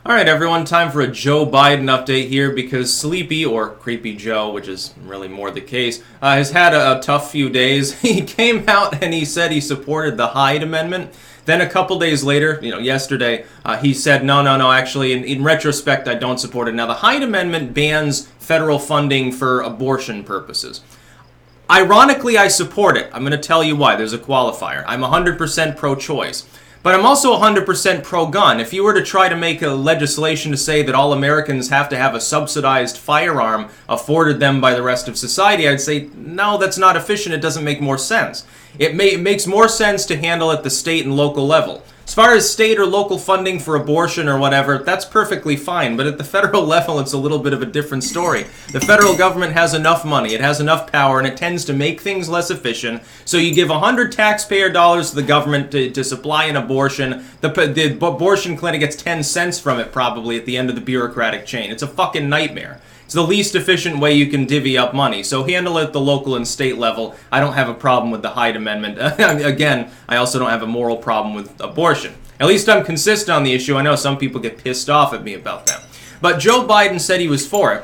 All right, everyone, time for a Joe Biden update here because Sleepy, or Creepy Joe, which is really more the case, has had a tough few days. He came out and he said he supported the Hyde Amendment. Then a couple days later, yesterday, he said, no, actually, in retrospect, I don't support it. Now, the Hyde Amendment bans federal funding for abortion purposes. Ironically, I support it. I'm going to tell you why. There's a qualifier. I'm 100% pro-choice. But I'm also 100% pro-gun. If you were to try to make a legislation to say that all Americans have to have a subsidized firearm afforded them by the rest of society, I'd say, no, that's not efficient. It doesn't make more sense. It makes more sense to handle at the state and local level. As far as state or local funding for abortion or whatever, that's perfectly fine. But at the federal level, it's a little bit of a different story. The federal government has enough money, it has enough power, and it tends to make things less efficient. So you give 100 taxpayer dollars to the government to supply an abortion. The abortion clinic gets 10 cents from it probably at the end of the bureaucratic chain. It's a fucking nightmare. It's the least efficient way you can divvy up money. So handle it at the local and state level. I don't have a problem with the Hyde Amendment. Again, I also don't have a moral problem with abortion. At least I'm consistent on the issue. I know some people get pissed off at me about that. But Joe Biden said he was for it.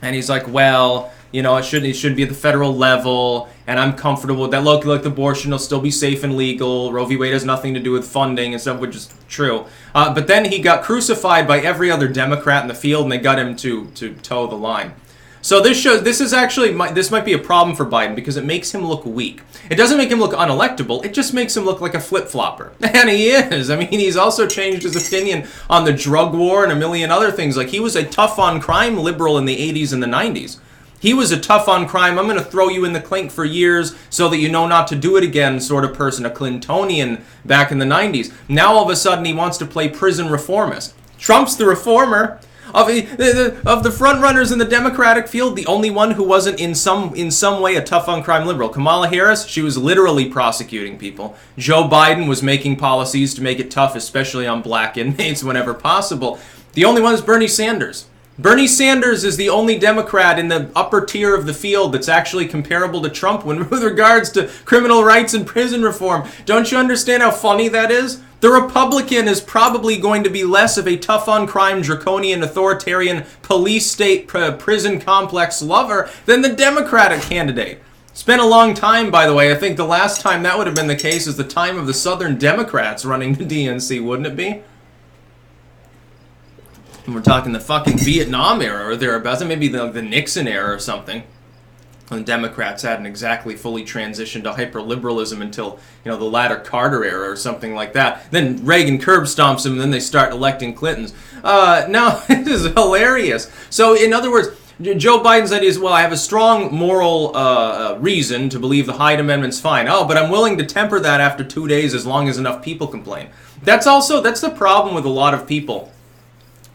And he's like, well, it should be at the federal level, and I'm comfortable with that. Look, the abortion will still be safe and legal. Roe v. Wade has nothing to do with funding and stuff, which is true. But then he got crucified by every other Democrat in the field, and they got him to toe the line. So this might be a problem for Biden because it makes him look weak. It doesn't make him look unelectable. It just makes him look like a flip-flopper. And he is. I mean, he's also changed his opinion on the drug war and a million other things. Like, he was a tough-on-crime liberal in the 80s and the 90s. He was a tough-on-crime, I'm going to throw you in the clink for years so that you know not to do it again sort of person, a Clintonian back in the 90s. Now, all of a sudden, he wants to play prison reformist. Trump's the reformer. Of the front runners in the Democratic field, the only one who wasn't in some way a tough-on-crime liberal. Kamala Harris, she was literally prosecuting people. Joe Biden was making policies to make it tough, especially on black inmates whenever possible. The only one is Bernie Sanders. Bernie Sanders is the only Democrat in the upper tier of the field that's actually comparable to Trump with regards to criminal rights and prison reform. Don't you understand how funny that is? The Republican is probably going to be less of a tough-on-crime, draconian, authoritarian, police state, prison complex lover than the Democratic candidate. It's been a long time, by the way. I think the last time that would have been the case is the time of the Southern Democrats running the DNC, wouldn't it be? And we're talking the fucking Vietnam era or thereabouts, maybe the Nixon era or something. The Democrats hadn't exactly fully transitioned to hyperliberalism until, the latter Carter era or something like that. Then Reagan curb stomps him, and then they start electing Clintons. No, it is hilarious. So, in other words, Joe Biden's idea is, well, I have a strong moral reason to believe the Hyde Amendment's fine. Oh, but I'm willing to temper that after 2 days as long as enough people complain. That's the problem with a lot of people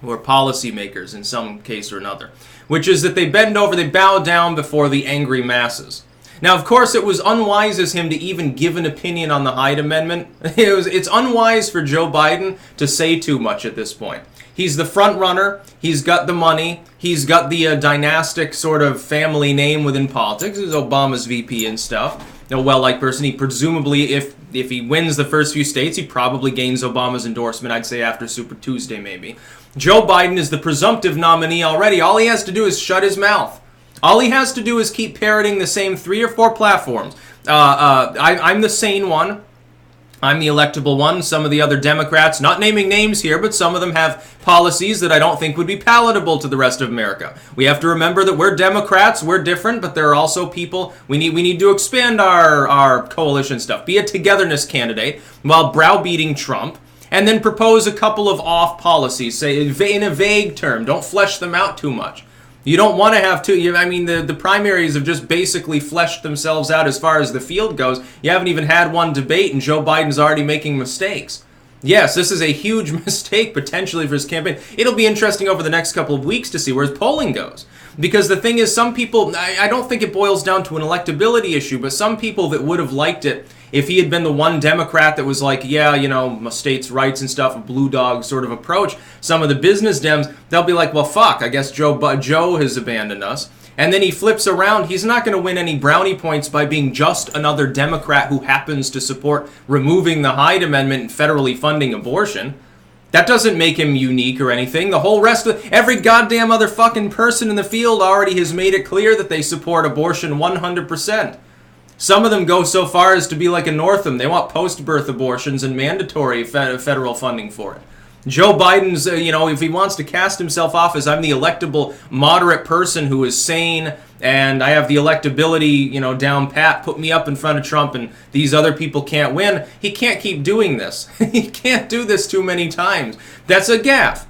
who are policymakers in some case or another, which is that they bow down before the angry masses. Now, of course, it was unwise as him to even give an opinion on the Hyde Amendment. It's unwise for Joe Biden to say too much at this point. He's the front runner. He's got the money. He's got the dynastic sort of family name within politics. He's Obama's VP and stuff. A well-liked person. He presumably, if he wins the first few states, he probably gains Obama's endorsement, I'd say after Super Tuesday maybe. Joe Biden is the presumptive nominee already. All he has to do is shut his mouth. All he has to do is keep parroting the same 3 or 4 platforms. I'm the sane one. I'm the electable one. Some of the other Democrats, not naming names here, but some of them have policies that I don't think would be palatable to the rest of America. We have to remember that we're Democrats, we're different, but there are also people, we need to expand our coalition stuff. Be a togetherness candidate while browbeating Trump, and then propose a couple of off policies, say in a vague term. Don't flesh them out too much. You don't want to have the primaries have just basically fleshed themselves out as far as the field goes. You haven't even had one debate, and Joe Biden's already making mistakes. Yes, this is a huge mistake potentially for his campaign. It'll be interesting over the next couple of weeks to see where his polling goes. Because the thing is, some people, I don't think it boils down to an electability issue, but some people that would have liked it if he had been the one Democrat that was like, states' rights and stuff, a blue dog sort of approach, some of the business Dems, they'll be like, well, fuck, I guess Joe has abandoned us. And then he flips around. He's not going to win any brownie points by being just another Democrat who happens to support removing the Hyde Amendment and federally funding abortion. That doesn't make him unique or anything. The whole rest of every goddamn other fucking person in the field already has made it clear that they support abortion 100%. Some of them go so far as to be like a Northam. They want post-birth abortions and mandatory federal funding for it. Joe Biden's, if he wants to cast himself off as I'm the electable moderate person who is sane and I have the electability, down pat, put me up in front of Trump and these other people can't win, he can't keep doing this. He can't do this too many times. That's a gaffe.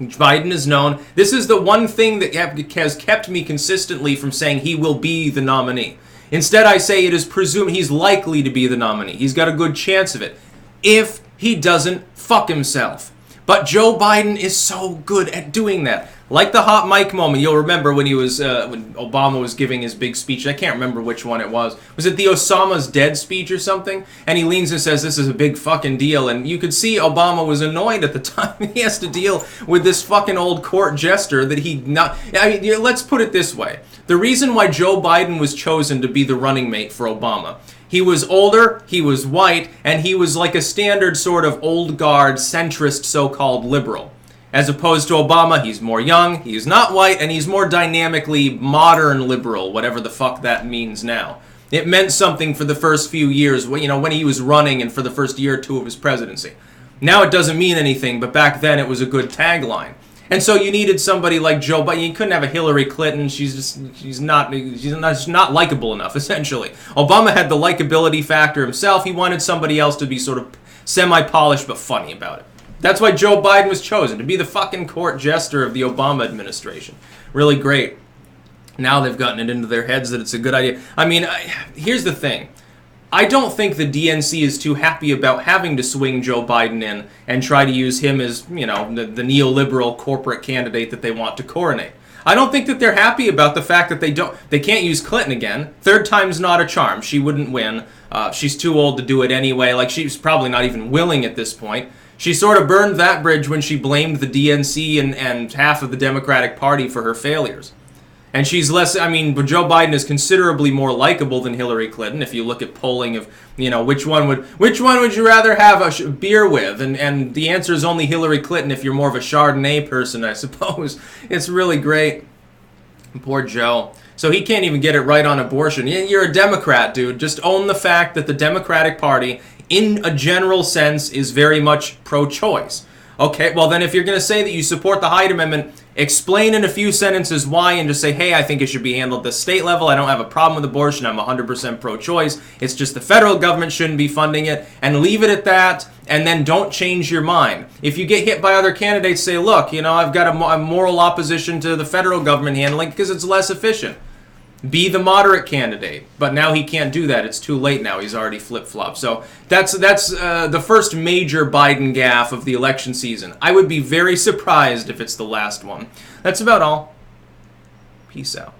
Biden is known. This is the one thing that has kept me consistently from saying he will be the nominee. Instead, I say it is presumed he's likely to be the nominee. He's got a good chance of it. If he doesn't fuck himself. But Joe Biden is so good at doing that. Like the hot mic moment, you'll remember when he was when Obama was giving his big speech. I can't remember which one it was. Was it the Osama's dead speech or something? And he leans and says, "This is a big fucking deal." And you could see Obama was annoyed at the time. He has to deal with this fucking old court jester that he not. I mean, let's put it this way: the reason why Joe Biden was chosen to be the running mate for Obama. He was older, he was white, and he was like a standard sort of old guard, centrist, so-called liberal. As opposed to Obama, he's more young, he's not white, and he's more dynamically modern liberal, whatever the fuck that means now. It meant something for the first few years, when he was running and for the first year or two of his presidency. Now it doesn't mean anything, but back then it was a good tagline. And so you needed somebody like Joe Biden. You couldn't have a Hillary Clinton. She's not likable enough, essentially. Obama had the likability factor himself. He wanted somebody else to be sort of semi-polished but funny about it. That's why Joe Biden was chosen, to be the fucking court jester of the Obama administration. Really great. Now they've gotten it into their heads that it's a good idea. I mean, here's the thing. I don't think the DNC is too happy about having to swing Joe Biden in and try to use him as, the neoliberal corporate candidate that they want to coronate. I don't think that they're happy about the fact that they can't use Clinton again. Third time's not a charm. She wouldn't win. She's too old to do it anyway. Like, she's probably not even willing at this point. She sort of burned that bridge when she blamed the DNC and half of the Democratic Party for her failures. And she's less, but Joe Biden is considerably more likable than Hillary Clinton. If you look at polling of, which one would you rather have a beer with? And the answer is only Hillary Clinton if you're more of a Chardonnay person, I suppose. It's really great. Poor Joe. So he can't even get it right on abortion. You're a Democrat, dude. Just own the fact that the Democratic Party, in a general sense, is very much pro-choice. Okay, well then if you're going to say that you support the Hyde Amendment, explain in a few sentences why and just say, hey, I think it should be handled at the state level. I don't have a problem with abortion. I'm 100% pro-choice. It's just the federal government shouldn't be funding it, and leave it at that, and then don't change your mind. If you get hit by other candidates, say, look, I've got a moral opposition to the federal government handling because it's less efficient. Be the moderate candidate. But now he can't do that. It's too late now. He's already flip-flopped. So that's the first major Biden gaffe of the election season. I would be very surprised if it's the last one. That's about all. Peace out.